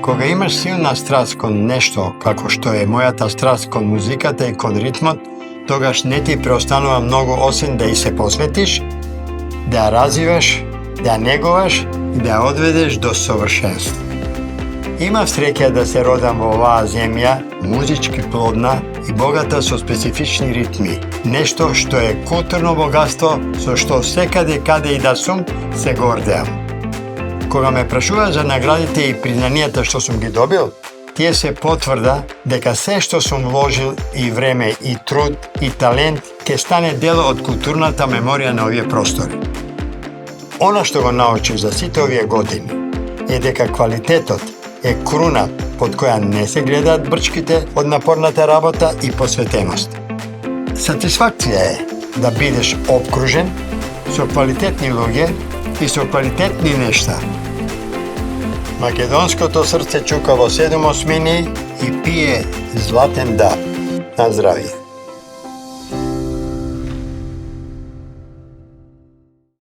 Кога имаш силна страст кон нешто, како што е мојата страст кон музиката и кон ритмот, тогаш не ти преостанува многу освен да и се посветиш, да ја развиваш, да ја негуваш и да ја одведеш до совршенство. Имав среќа да се родам во оваа земја, музички плодна и богата со специфични ритми. Нешто што е културно богатство со што секаде каде и да сум се гордеам. Кога ме прашува за наградите и признанијата што сум ги добил, тие се потврда дека се што сум вложил и време, и труд, и талент ќе стане дел од културната меморија на овие простори. Она што го научив за сите овие години е дека квалитетот е круна под која не се гледаат брчките од напорната работа и посветеност. Сатисфакција е да бидеш обкружен со квалитетни луѓе и со квалитетни нешта. Македонското срце чука во 7 осмини и пие златен дав. На здравје!